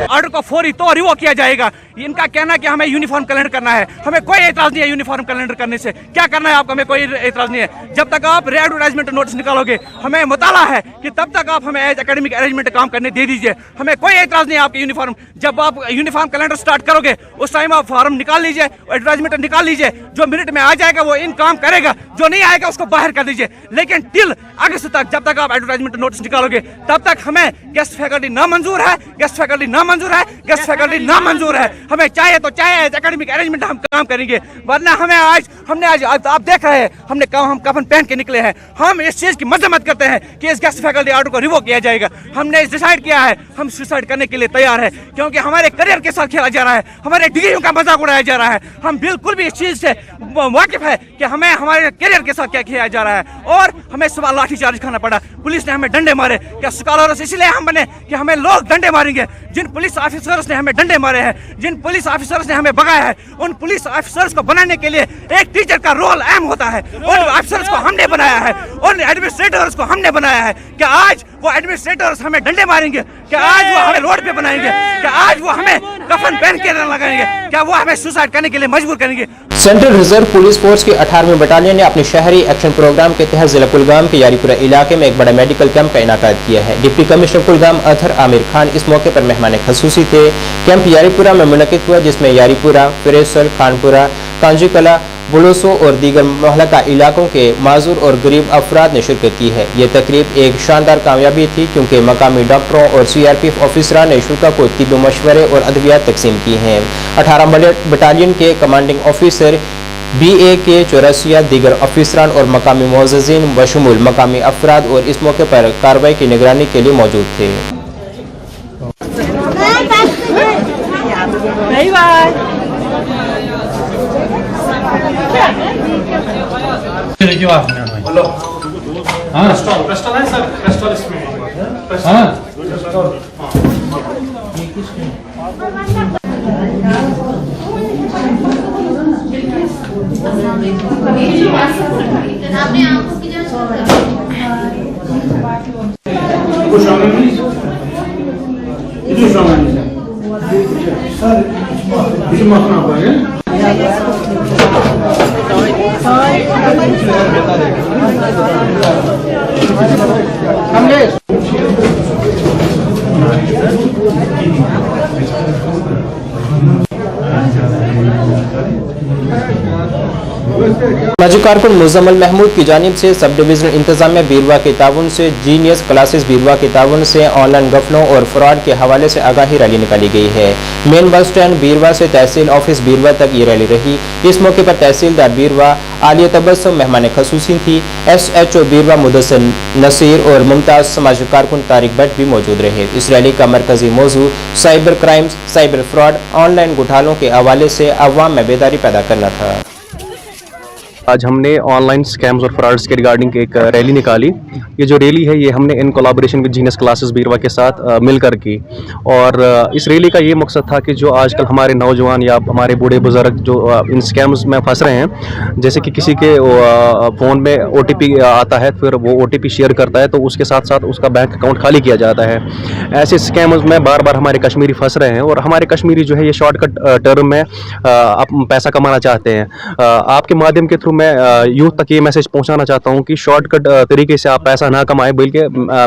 ऑर्डर को फौरी तो रिवोक किया जाएगा। इनका कहना है कि हमें यूनिफॉर्म कैलेंडर करना है, हमें कोई एतराज नहीं है यूनिफॉर्म कैलेंडर करने से। क्या करना है आपको, हमें कोई एतराज नहीं है। जब तक आप रे एडवर्टाइजमेंट नोटिस निकालोगे, हमें मुताला है कि तब तक आप हमें एज एकेडमिक अरेंजमेंट काम करने दे दीजिए। हमें कोई एतराज नहीं है आपके यूनिफॉर्म। जब आप यूनिफॉर्म कैलेंडर स्टार्ट करोगे उस टाइम आप फॉर्म निकाल लीजिए, एडवर्टाइजमेंट निकाल लीजिए। जो मिनट में आ जाएगा वो इन काम करेगा, जो नहीं आएगा उसको बाहर कर दीजिए। लेकिन टिल अगस्त तक जब तक आप एडवर्टाइजमेंट नोटिस निकालोगे तब तक हमें गेस्ट फैकल्टी नामंजूर है, गेस्ट फैकल्टी नामंजूर है, गेस्ट फैकल्टी नामंजूर है। हमें चाहिए तो चाहिए एकेडमिक अरेंजमेंट हम काम करेंगे, वरना हमने आज आप देख रहे हैं हम कफन पहन के निकले हैं। हम इस चीज की मजम्मत करते हैं कि इस गेस्ट फैकल्टी ऑर्डर को रिवोक किया जाएगा। हमने डिसाइड किया है, हम सुसाइड करने के लिए तैयार है क्योंकि हमारे करियर के साथ खेला जा रहा है, हमारे डिग्रियों का मजाक उड़ाया जा रहा है। हम बिल्कुल भी इस चीज से वाकिफ है कि हमें हमारे करियर के साथ क्या किया जा रहा है और हमें सुबह लाठीचार्ज खाना पड़ा। पुलिस ने हमें डंडे मारे। क्या स्कॉलर्स इसलिए हम बने कि हमें लोग डंडे मारेंगे? जिन पुलिस ऑफिसर्स ने हमें डंडे मारे हैं, जिन पुलिस ऑफिसर्स ने हमें भगाया है, उन पुलिस ऑफिसर्स को बनाने के लिए एक टीचर का रोल अहम होता है। उन ऑफिसर्स को हमने बनाया है, उन एडमिनिस्ट्रेटर्स को हमने बनाया है। क्या आज वो एडमिनिस्ट्रेटर्स हमें डंडे मारेंगे? क्या आज वो हमें रोड पे बनाएंगे? क्या आज वो हमें कफन पहन के लगाएंगे? क्या वो हमें सुसाइड करने के लिए मजबूर करेंगे? सेंट्रल रिजर्व पुलिस फोर्स की 18वीं बटालियन ने अपने शहरी एक्शन प्रोग्राम के तहत जिला कुलगाम के यारीपुरा इलाके में एक बड़ा मेडिकल कैंप का इनाकाद किया है। डिप्टी कमिश्नर कुलगाम अतहर आमिर खान इस मौके पर मेहमान खसूसी थे। कैंप यारीपुरा में मुनक़िद हुआ जिसमें यारीपुरा, फिरेसल, खानपुरा, कांजीकला, बुलोसो और दीगर मोहल्ला इलाकों के माजूर और गरीब अफराद ने शिरकत की है। ये तकरीब एक शानदार कामयाबी थी क्योंकि मकामी डॉक्टरों और CRPF ऑफिसरान ने शुरा को तिब्बी मशवरे और अद्वियात तकसीम की हैं। 18 बटालियन के कमांडिंग ऑफिसर BA के चौरसिया दीगर अफिसरान और मकामी मुअज़्ज़िज़ीन बशमूल मकामी अफराद और इस मौके पर कार्रवाई की निगरानी के लिए मौजूद थे। समाजी कारकुन मुजम्मल महमूद की जानिब से सब डिवीजनल इंतजामिया बीरवा के ताउन से जीनियस क्लासेस बीरवा के ताउन से ऑनलाइन गफलों और फ्रॉड के हवाले से आगाही रैली निकाली गई है। मेन बस स्टैंड बीरवा से तहसील ऑफिस बीरवा तक ये रैली रही। इस मौके पर तहसीलदार बीरवा आलिया तबस्सुम मेहमान खसूसी थी। SHO बीरवा मुदस्सिर नसीर और मुमताज समाजी कारकुन तारिक भट्ट भी मौजूद रहे। इस रैली का मरकजी मौजू cyber crimes, cyber fraud, online घोटालों के हवाले से अवाम में बेदारी पैदा करना था। आज हमने ऑनलाइन स्कैम्स और फ्रॉड्स के रिगार्डिंग एक रैली निकाली। ये जो रैली है ये हमने in collaboration with genius classes Beerwah के साथ मिलकर की और इस रैली का ये मकसद था कि जो आजकल हमारे नौजवान या हमारे बूढ़े बुजुर्ग जो इन स्कैम्स में फंस रहे हैं, जैसे कि किसी के फ़ोन में OTP आता है, फिर वो OTP शेयर करता है तो उसके साथ साथ उसका बैंक अकाउंट खाली किया जाता है। ऐसे स्कैम्स में बार बार हमारे कश्मीरी फंस रहे हैं और हमारे कश्मीरी जो है ये शॉर्टकट टर्म में पैसा कमाना चाहते हैं। आपके माध्यम के थ्रू मैं यूथ तक ये मैसेज पहुंचाना चाहता हूं कि शॉर्टकट तरीके से आप पैसा ना कमाएं, बल्कि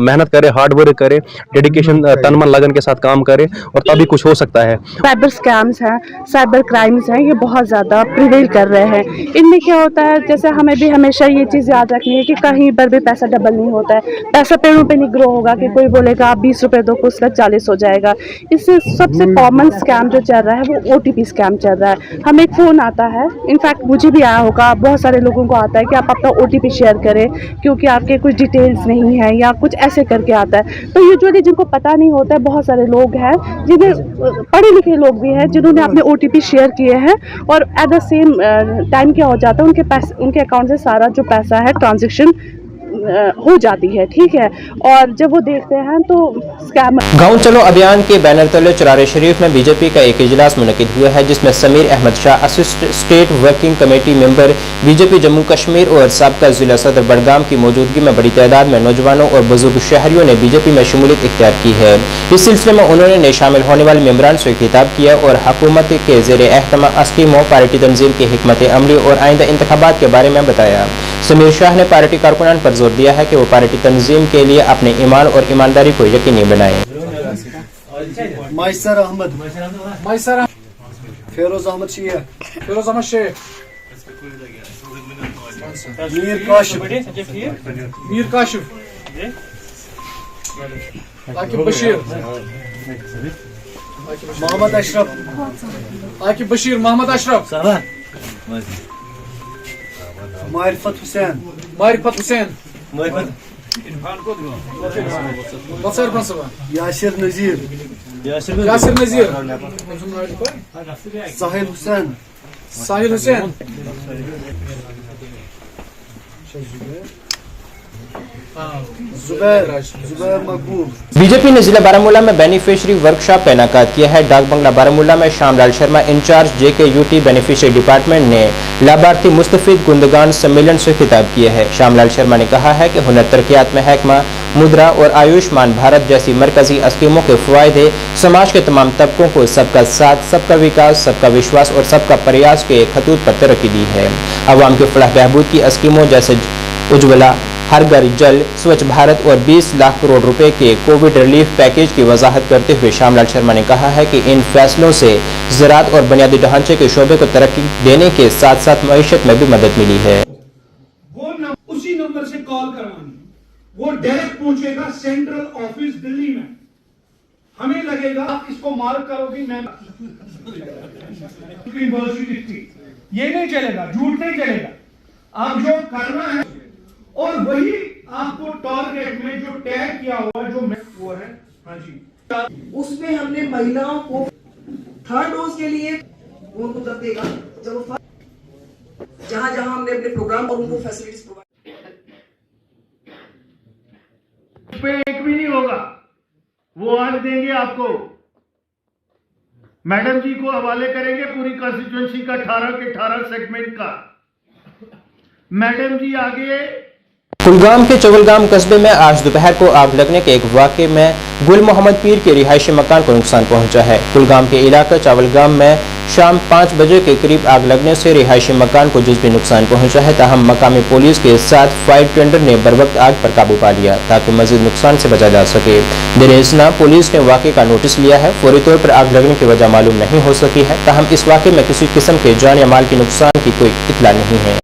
मेहनत करें, हार्ड वर्क करें, डेडिकेशन, तन मन लगन के साथ काम करें और तभी कुछ हो सकता है। साइबर स्कैम्स हैं, साइबर क्राइम्स हैं, ये बहुत ज़्यादा प्रिवेल कर रहे हैं। इनमें क्या होता है, जैसे हमें भी हमेशा ये चीज़ याद रखनी है कि कहीं पर भी पैसा डबल नहीं होता है। पैसा पेड़ों पे नहीं ग्रो होगा कि कोई बोलेगा आप 20 रुपये दो तो उसका 40 हो जाएगा। इससे सबसे कॉमन स्कैम जो चल रहा है वो OTP स्कैम चल रहा है। हमें एक फ़ोन आता है, इनफैक्ट मुझे भी आया होगा, बहुत बहुत सारे लोगों को आता है कि आप अपना OTP शेयर करें क्योंकि आपके कुछ डिटेल्स नहीं है या कुछ ऐसे करके आता है। तो यूजुअली जिनको पता नहीं होता है, बहुत सारे लोग हैं जिन्हें पढ़े लिखे लोग भी हैं जिन्होंने अपने OTP शेयर किए हैं और एट द सेम टाइम क्या हो जाता है उनके अकाउंट से सारा जो पैसा है ट्रांजेक्शन हो जाती है, ठीक है। और जब वो देखते हैं तो स्कैम। गाँव चलो अभियान के बैनर तले चरारे शरीफ में बीजेपी का एक इजलास मुनक्किद हुआ है जिसमें Sameer Ahmad Shah assistant state working committee member BJP Jammu Kashmir और साबका जिला सदर बडगाम की मौजूदगी में बड़ी तादाद में नौजवानों और बुजुर्ग शहरियों ने बीजेपी में शमूलियत इख्तियार की है। इस सिलसिले में उन्होंने नए शामिल होने वाले मेम्बरान से खिताब किया और हुकूमत के ज़ेर एहतमाम स्कीमों, पार्टी तंजीम की हिकमत अमली और आइंदा इंतखाबात के बारे में बताया। समीर शाह ने पार्टी कारकुनान पर जोर दिया है कि वो पार्टी तंजीम के लिए अपने ईमान और ईमानदारी को यकीनी बनाएं। मैसर अहमद, फेरोज अहमद शेख, मीर काशिफ, आकिब बशीर, मोहम्मद अशरफ, आकिब बशीर, मोहम्मद अशरफ, मारिफत हुसैन, यासिर नजीर, साहिल हुसैन, जुबैर मकबूल। बीजेपी ने जिला बारामूला में बेनिफिशियरी वर्कशॉप का इनेकाद किया है। डाक बंगला बारामूला में Shyamlal Sharma incharge JKUT beneficiary department ने लाभार्थी मुस्तफिद गुंदगान सम्मेलन से खिताब किया है। श्यामलाल शर्मा ने कहा है कि हुनर तरक्यात में महकमा मुद्रा और आयुष्मान भारत जैसी मरकजी स्कीमों के फायदे समाज के तमाम तबकों को सबका साथ, सबका विकास, सबका विश्वास और सबका प्रयास के खतूत पर तरक्की दी है। अवाम के फलाह बहबूद की स्कीमों जैसे उज्ज्वला, हर घर जल, स्वच्छ भारत और 20 लाख करोड़ रुपए के कोविड रिलीफ पैकेज की वजाहत करते हुए श्यामलाल शर्मा ने कहा है कि इन फैसलों से ज़राअत और बुनियादी ढांचे के शोबे को तरक्की देने के साथ साथ मईशत में भी मदद मिली है। वो उसी नंबर से कॉल करवानी, वो डायरेक्ट पहुंचेगा सेंट्रल ऑफिस दिल्ली में। हमें लगेगा आप इसको मार्क करोगे, मैं ये नहीं चलेगा, झूठ नहीं चलेगा। आप जो करना है और वही आपको टारगेट में जो टैग किया हुआ है, जो वो है, हाँ जी, उसमें हमने महिलाओं को थर्ड डोज के लिए उनको तब देगा जब वो जहां जहां हमने अपने प्रोग्राम और उनको फैसिलिटीज प्रोवाइड एक भी नहीं होगा, वो आज देंगे आपको। मैडम जी को हवाले करेंगे पूरी कॉन्स्टिट्यूएंसी का 18 के 18 सेगमेंट का। मैडम जी आगे। कुलगाम के चवलगाम कस्बे में आज दोपहर को आग लगने के एक वाक़े में गुल मोहम्मद पीर के रिहायशी मकान को नुकसान पहुंचा है। कुलगाम के इलाका चवलगाम में शाम 5 बजे के करीब आग लगने से रिहायशी मकान को जुज़वी नुकसान पहुंचा है। ताहम मकामी पुलिस के साथ फायर टेंडर ने बरवक्त आग पर काबू पा लिया ताकि मजीद नुकसान से बचा जा सके। देरेसना पुलिस ने वाक़े का नोटिस लिया है। फौरी तौर पर आग लगने की वजह मालूम नहीं हो सकी है। ताहम इस वाक़े में किसी किस्म के जान या माल के नुकसान की कोई इत्तला नहीं है।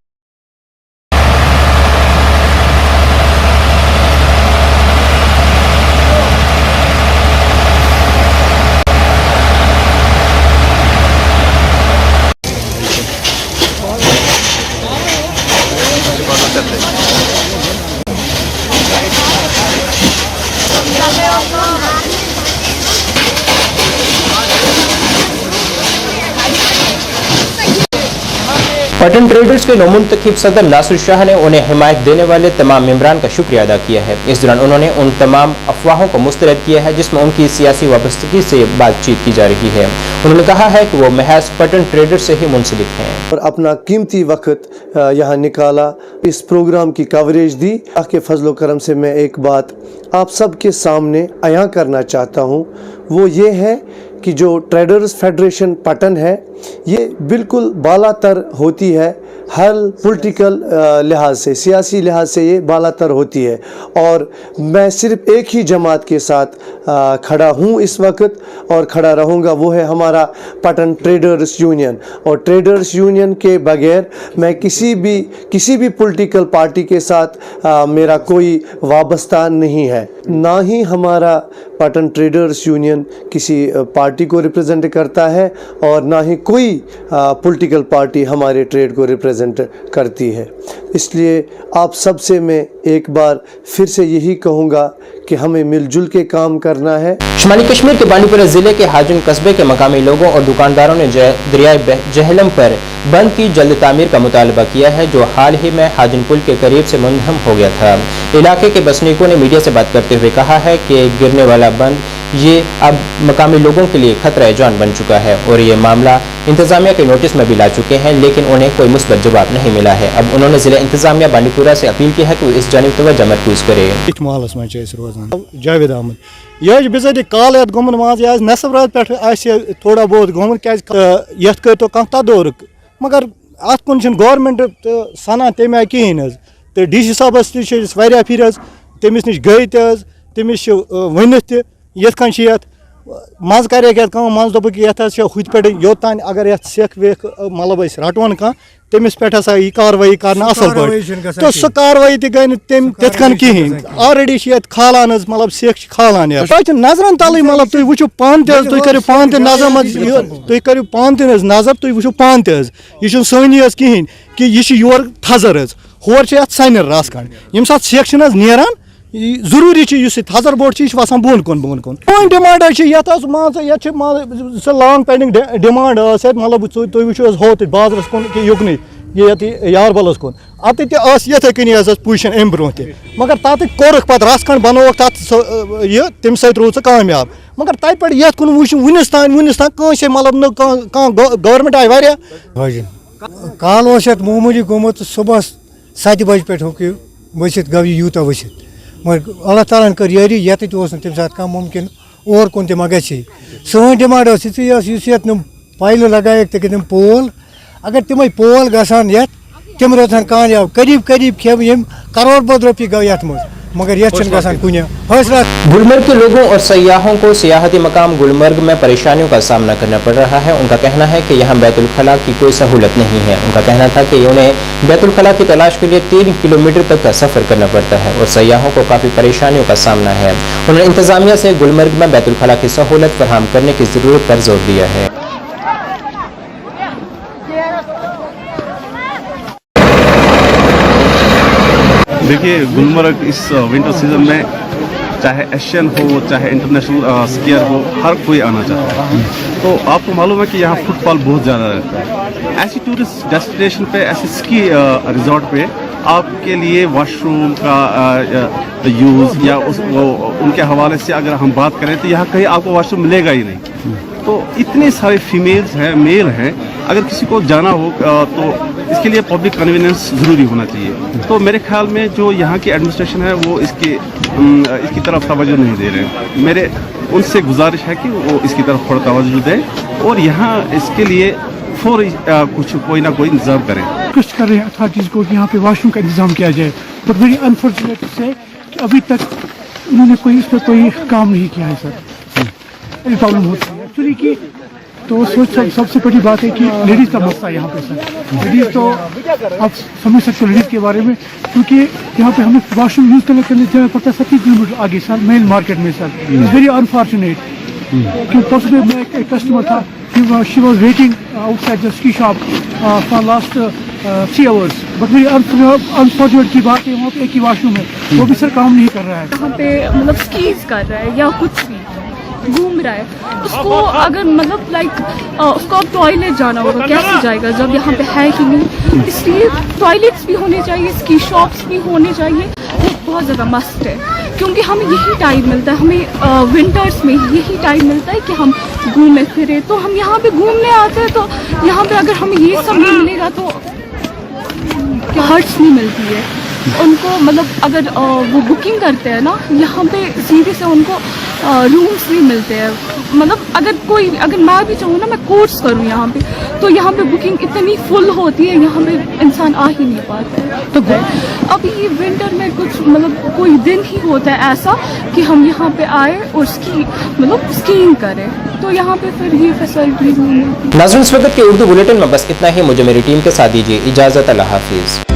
पटन ट्रेडर्स के नौमुंतखब सदर नासिर शाह ने उन्हें हिमायत देने वाले तमाम मेम्बरान का शुक्रिया अदा किया है। इस दौरान उन्होंने उन तमाम अफवाहों को मुस्तरद किया है जिसमें उनकी सियासी वाबस्तगी से बातचीत की जा रही है। उन्होंने कहा है कि वो महज पटन ट्रेडर्स से ही मुंसलिक हैं और अपना कीमती वक्त यहाँ निकाला, इस प्रोग्राम की कवरेज दी। अल्लाह के फजलो करम से मैं एक बात आप सबके सामने अयां करना चाहता हूँ, वो ये है कि जो ट्रेडर्स फेडरेशन पटन है ये बिल्कुल बालातर होती है, हर पॉलिटिकल लिहाज से, सियासी लिहाज से ये बालातर होती है। और मैं सिर्फ एक ही जमात के साथ खड़ा हूँ इस वक्त और खड़ा रहूँगा, वो है हमारा पटन ट्रेडर्स यूनियन। और ट्रेडर्स यूनियन के बगैर मैं किसी भी पॉलिटिकल पार्टी के साथ मेरा कोई वाबस्ता नहीं है, ना ही हमारा पटन ट्रेडर्स यूनियन किसी पार्टी पार्टी को रिप्रेजेंट करता है और ना ही कोई पॉलिटिकल पार्टी हमारे ट्रेड को रिप्रेजेंट करती है। इसलिए आप सबसे मैं एक बार फिर से यही कहूँगा कि हमें मिलजुल के काम करना है। शुमाली कश्मीर के बांडीपुरा जिले के हाजिन कस्बे के मकामी लोगों और दुकानदारों ने दरियाए जहलम पर बंद की जल्द तामीर का मुतालबा किया है, जो हाल ही में हाजिन पुल के करीब से मुंहदम हो गया था। इलाके के बसनीकों ने मीडिया से बात करते हुए कहा है कि गिरने वाला बंद ये अब मकामी लोगों के लिए खतरा जान बन चुका है और ये मामला इंतजामिया के नोटिस में भी ला चुके हैं, लेकिन उन्हें कोई मुस्बत जवाब नहीं मिला है। अब उन्होंने जिला इंतजामिया बांडीपुरा से अपील की है कि वो इस जानिब तवज्जो मरकूज करे। जावेद अहमद यह बिजर काल ये गुमन माज नसब रात पे थोड़ा बहुत गुमन क्या तो कह तदोरुक मगर अत कुन गवर्नमेंट तो सना तम आय कहें तो DC साहबस तह फिर तमिस नश गई तमिस वनित ये मज कर मज दोपक ये हुत पे योतान अगर ये सेख वेख मतलब रटवन कह तमिस पे यह कार्रवाई कर असल पे तो सह कार्रवाई गई तथ कहें ऑलरेडी खालान मतलब सेख खालान नजरन तल मतलब तुम वो पान तुम करो पान नजर तुम करो पान नजर तुम वो पान यह सनी कहें कि यह योर थजर होर सन रस खंड यम सात सेख नेरान जरूरी थजर बोट वसान बोन कुन डिमांड सह लॉन्ग पेंडिंग डिमांड मतलब तुम वो हो बाजरस कुन कि युकन ये यारबलस कुन अत ये कनी पोजिशन अम ब्रो मगर तत कोरक पे रस खंड बनोक तत तम सत रूद कामयाब मगर तत पे ये कुन वो वनिस तान मतलब गवर्नमेंट आय वारिया काल मामूली गोमुत सुबह 7 बजे पे होक वसित गो यूत वसित मगर अल्लाह ताला कर यारी ये तम सात कह मुमकिन और कुन तम ग सन डिमांड ये पाइल लगाए तम पोल अगर तम पोल गसान ये तम रोजान कामयाब करीब करीब खेव यम करोड़ बद रुपये गो ये मगर ये कुन फैसला। गुलमर्ग के लोगों और सयाहों को सियाहती मकाम गुलमर्ग में परेशानियों का सामना करना पड़ रहा है। उनका कहना है कि यहाँ बैतुल खला की कोई सहूलत नहीं है। उनका कहना था कि उन्हें बैतुल खला की तलाश के लिए 3 किलोमीटर तक का सफर करना पड़ता है और सयाहों को काफी परेशानियों का सामना है। उन्होंने इंतजामिया से गुलमर्ग में बैतुल खला की सहूलत फराहम करने की जरूरत पर जोर दिया है। देखिए, गुलमर्ग इस विंटर सीजन में चाहे एशियन हो चाहे इंटरनेशनल स्कीयर हो, हर कोई आना चाहता है। तो आपको मालूम है कि यहाँ फुटफॉल बहुत ज़्यादा रहता है। ऐसी टूरिस्ट डेस्टिनेशन पे, ऐसे स्की रिजॉर्ट पे आपके लिए वॉशरूम का यूज़ या उनके हवाले से अगर हम बात करें तो यहाँ कहीं आपको वॉशरूम मिलेगा ही नहीं। तो इतने सारे फीमेल्स हैं, मेल हैं, अगर किसी को जाना हो तो इसके लिए पब्लिक कन्वीनियंस ज़रूरी होना चाहिए। तो मेरे ख्याल में जो यहाँ की एडमिनिस्ट्रेशन है वो इसकी तरफ तवज्जो नहीं दे रहे। मेरे उनसे गुजारिश है कि वो इसकी तरफ थोड़ा तवज्जो दें और यहाँ इसके लिए फौरी कोई ना कोई इंतजाम करें। रिक्वेस्ट कर रहे हैं अथॉरिटीज़ को कि यहाँ पे वॉशरूम का इंतजाम किया जाए, बट वेरी अनफॉर्चुनेट से कि अभी तक उन्होंने इस पर कोई काम नहीं किया है सर। प्रॉब्लम होती है एक्चुअली कि तो सबसे बड़ी बात है कि लेडीज़ का मसला है यहाँ पे सर। लेडीज़ तो आप समझ सकते हो लेडीज़ के बारे में, क्योंकि यहाँ पे हमें वॉशरूम यूज़ करने के लिए जाना पड़ता है 30 किलोमीटर आगे सर, मेन मार्केट में सर। इट्स वेरी अनफॉर्चुनेट क्योंकि परसों में एक कस्टमर था, she was waiting outside the ski shop for last 3 hours, but very unfortunate की बात है वहाँ पे एक ही वॉशरूम है, वो भी सर काम नहीं कर रहा है। यहाँ पे मतलब स्कीज कर रहा है या कुछ भी घूम रहा है, उसको अगर मतलब उसको अब टॉयलेट जाना होगा, कैसे जाएगा जब यहाँ पे है ही नहीं। इसलिए टॉयलेट्स भी होने चाहिए, स्की शॉप्स भी होने चाहिए, वो बहुत ज़्यादा मस्ट है क्योंकि हमें यही टाइम मिलता है, हमें विंटर्स में यही टाइम मिलता है कि हम घूमे फिरे। तो हम यहाँ पे घूमने आते हैं तो यहाँ पे अगर हमें ये सब नहीं मिलेगा तो हर्ट्स नहीं मिलती है उनको। मतलब अगर वो बुकिंग करते हैं ना यहाँ पे सीधे से उनको रूम्स भी मिलते हैं। मतलब अगर मैं भी चाहूँ ना मैं कोर्स करूँ यहाँ पे, तो यहाँ पे बुकिंग इतनी फुल होती है, यहाँ पे इंसान आ ही नहीं पाता है। तो अभी विंटर में कुछ मतलब कोई दिन ही होता है ऐसा कि हम यहाँ पे आए और स्कीइंग करें, तो यहाँ पे फिर ये फैसिलिटीज नहीं मिलती। नाज़रीन, इस वक्त के उर्दू बुलेटिन में बस इतना ही। मुझे मेरी टीम के साथ दीजिए इजाज़त। अल्लाह हाफिज़।